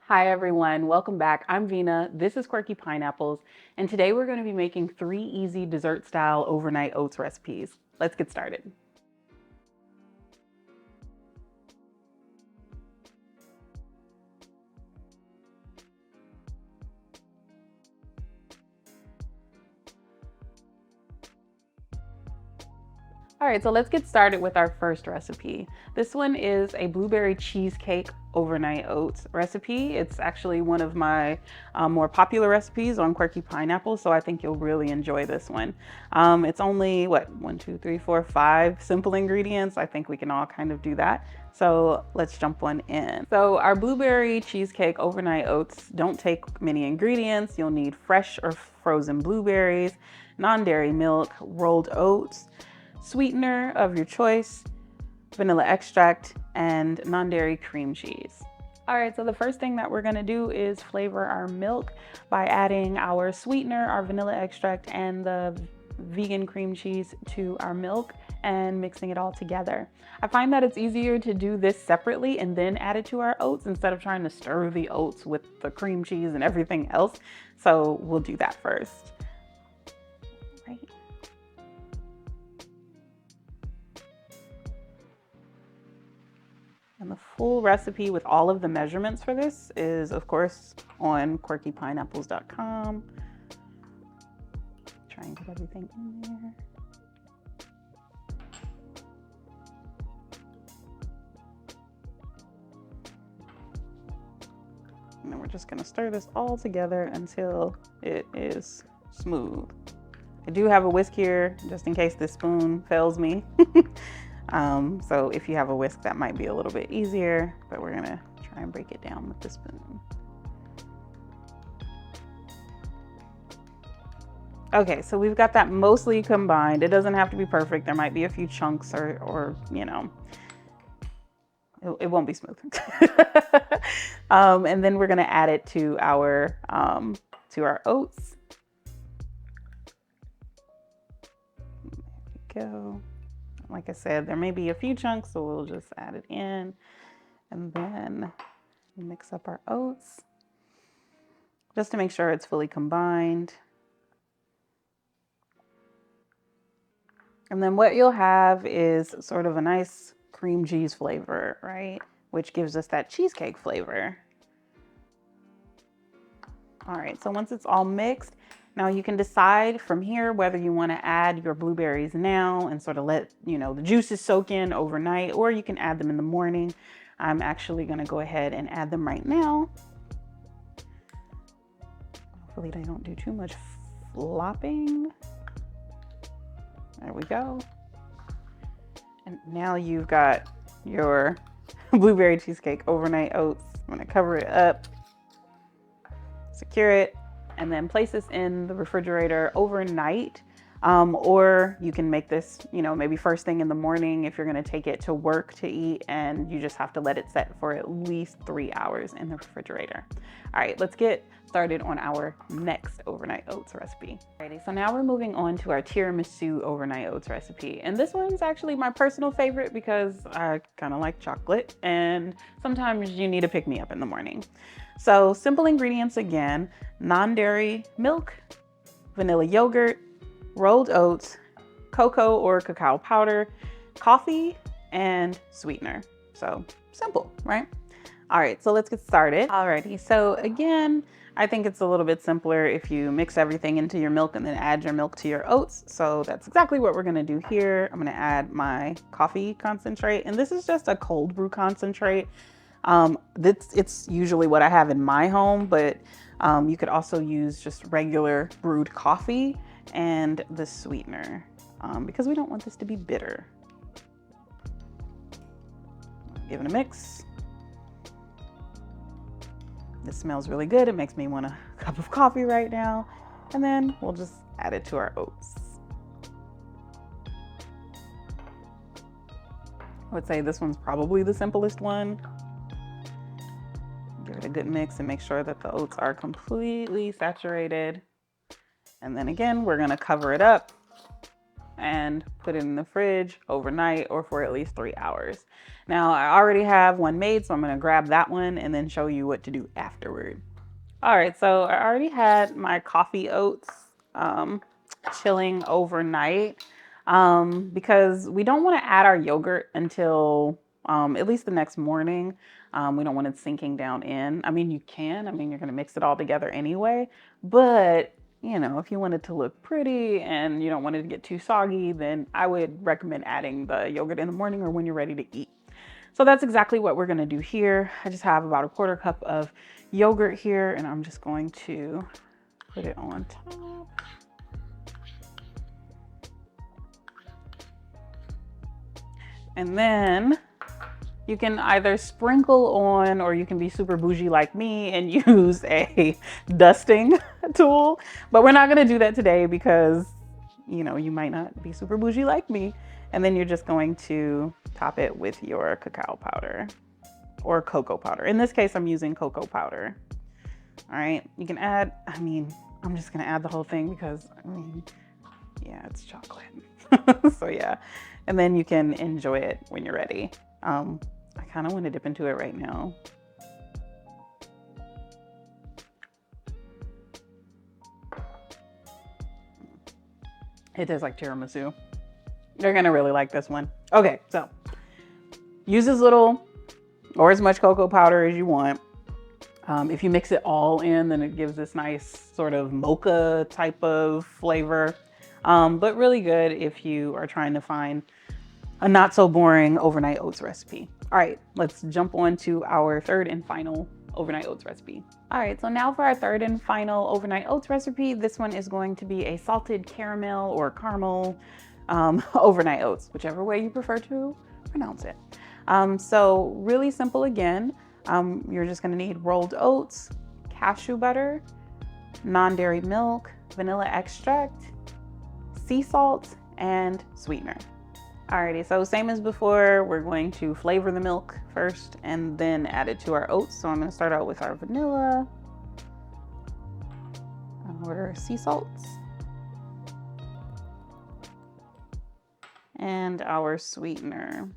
Hi everyone, welcome back. I'm Vina, this is Quirky Pineapples, and today we're going to be making 3 easy dessert style overnight oats recipes. Let's get started. All right, so let's get started with our first recipe. This one is a blueberry cheesecake overnight oats recipe. It's actually one of my more popular recipes on Quirky Pineapple, so I think you'll really enjoy this one. It's only, what, 5 simple ingredients. I think we can all kind of do that. So let's jump on in. So our blueberry cheesecake overnight oats don't take many ingredients. You'll need fresh or frozen blueberries, non-dairy milk, rolled oats, sweetener of your choice, vanilla extract, and non-dairy cream cheese. All right, so the first thing that we're gonna do is flavor our milk by adding our sweetener, our vanilla extract, and the vegan cream cheese to our milk and mixing it all together. I find that it's easier to do this separately and then add it to our oats instead of trying to stir the oats with the cream cheese and everything else. So we'll do that first. Right. And the full recipe with all of the measurements for this is, of course, on quirkypineapples.com. Try and get everything in there. And then we're just going to stir this all together until it is smooth. I do have a whisk here just in case this spoon fails me. So if you have a whisk, that might be a little bit easier, but we're gonna try and break it down with the spoon. Okay, so we've got that mostly combined. It doesn't have to be perfect. There might be a few chunks or you know, it won't be smooth. And then we're gonna add it to our oats. There we go. Like I said, there may be a few chunks, so we'll just add it in and then mix up our oats just to make sure it's fully combined. And then what you'll have is sort of a nice cream cheese flavor, right? Which gives us that cheesecake flavor. All right, so once it's all mixed, now you can decide from here whether you want to add your blueberries now and sort of let, the juices soak in overnight, or you can add them in the morning. I'm actually going to go ahead and add them right now. Hopefully they don't do too much flopping. There we go. And now you've got your blueberry cheesecake overnight oats. I'm going to cover it up, secure it, and then place this in the refrigerator overnight. Or you can make this, maybe first thing in the morning if you're gonna take it to work to eat, and you just have to let it set for at least 3 hours in the refrigerator. All right, let's get started on our next overnight oats recipe. Alrighty, so now we're moving on to our tiramisu overnight oats recipe. And this one's actually my personal favorite because I kind of like chocolate, and sometimes you need a pick-me-up in the morning. So simple ingredients again: non-dairy milk, vanilla yogurt, rolled oats, cocoa or cacao powder, coffee, and sweetener. So simple, right? All right, so let's get started. Alrighty, so again, I think it's a little bit simpler if you mix everything into your milk and then add your milk to your oats. So that's exactly what we're gonna do here. I'm gonna add my coffee concentrate, and this is just a cold brew concentrate. It's usually what I have in my home, but you could also use just regular brewed coffee and the sweetener because we don't want this to be bitter. Give it a mix. This smells really good. It makes me want a cup of coffee right now. And then we'll just add it to our oats. I would say this one's probably the simplest one. Give it a good mix and make sure that the oats are completely saturated. And then again, we're gonna cover it up and put it in the fridge overnight or for at least 3 hours. Now I already have one made, so I'm gonna grab that one and then show you what to do afterward. All right, so I already had my coffee oats chilling overnight because we don't want to add our yogurt until at least the next morning. We don't want it sinking down in. I mean, you can. I mean, you're going to mix it all together anyway. But, you know, if you want it to look pretty and you don't want it to get too soggy, then I would recommend adding the yogurt in the morning or when you're ready to eat. So that's exactly what we're going to do here. I just have about a 1/4 cup of yogurt here, and I'm just going to put it on top. And then you can either sprinkle on, or you can be super bougie like me and use a dusting tool. But we're not gonna do that today because, you know, you might not be super bougie like me. And then you're just going to top it with your cacao powder or cocoa powder. In this case, I'm using cocoa powder. All right, you can add, I mean, I'm just gonna add the whole thing because, I mean, yeah, it's chocolate. So yeah, and then you can enjoy it when you're ready. I kind of want to dip into it right now. It tastes like tiramisu. You're gonna really like this one. Okay, so use as little or as much cocoa powder as you want. If you mix it all in, then it gives this nice sort of mocha type of flavor. But really good if you are trying to find a not so boring overnight oats recipe. All right, let's jump on to our third and final overnight oats recipe. All right, so now for our third and final overnight oats recipe. This one is going to be a salted caramel or caramel overnight oats, whichever way you prefer to pronounce it. So really simple again. You're just gonna need rolled oats, cashew butter, non-dairy milk, vanilla extract, sea salt, and sweetener. Alrighty, so same as before, we're going to flavor the milk first and then add it to our oats. So I'm gonna start out with our vanilla, our sea salts, and our sweetener.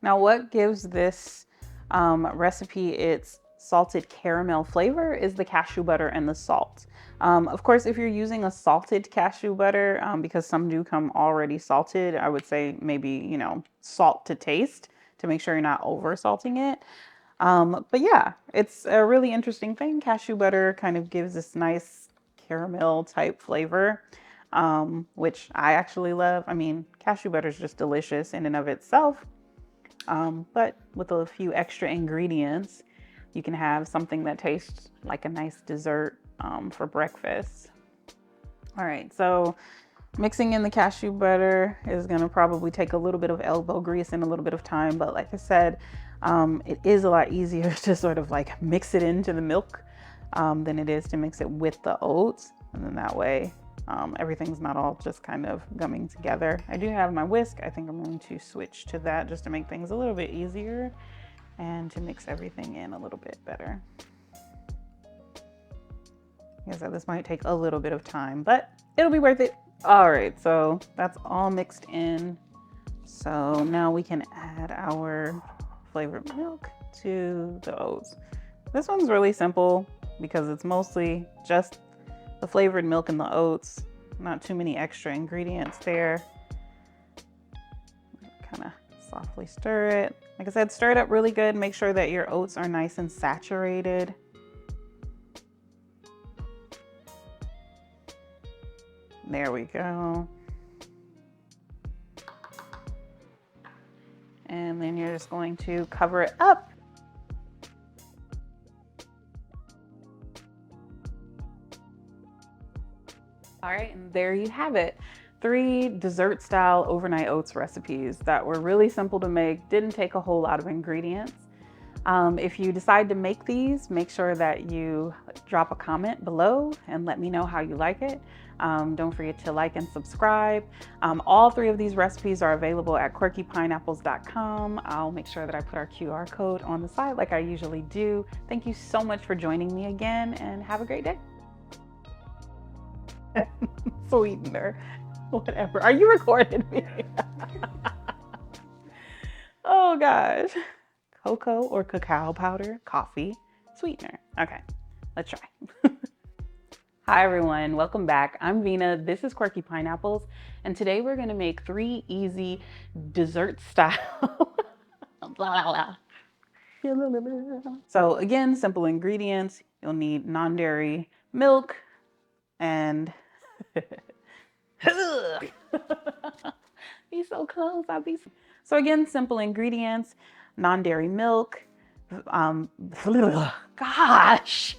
Now what gives this recipe its salted caramel flavor is the cashew butter and the salt. Of course, if you're using a salted cashew butter, because some do come already salted, I would say maybe, you know, salt to taste to make sure you're not over salting it. But yeah, it's a really interesting thing. Cashew butter kind of gives this nice caramel type flavor, which I actually love. I mean, cashew butter is just delicious in and of itself. But with a few extra ingredients, you can have something that tastes like a nice dessert for breakfast. All right, so mixing in the cashew butter is gonna probably take a little bit of elbow grease and a little bit of time, but like I said, it is a lot easier to sort of like mix it into the milk than it is to mix it with the oats. And then that way, everything's not all just kind of gumming together. I do have my whisk. I think I'm going to switch to that just to make things a little bit easier and to mix everything in a little bit better. Like I said, this might take a little bit of time, but it'll be worth it. All right, so that's all mixed in. So now we can add our flavored milk to the oats. This one's really simple because it's mostly just the flavored milk and the oats. Not too many extra ingredients there. Kind of softly stir it. Like I said, stir it up really good. Make sure that your oats are nice and saturated. There we go. And then you're just going to cover it up. All right, and there you have it. 3 dessert style overnight oats recipes that were really simple to make, didn't take a whole lot of ingredients. If you decide to make these, make sure that you drop a comment below and let me know how you like it. Don't forget to like and subscribe. All 3 of these recipes are available at quirkypineapples.com. I'll make sure that I put our QR code on the side like I usually do. Thank you so much for joining me again and have a great day. sweetener, whatever. Are you recording me? Oh gosh. Cocoa or cacao powder, coffee, sweetener. Okay, let's try. Hi everyone, welcome back. I'm Vina, this is Quirky Pineapples, and today we're gonna make 3 easy dessert style. So again, simple ingredients. You'll need non-dairy milk and be so close. So again, simple ingredients, non-dairy milk. Gosh.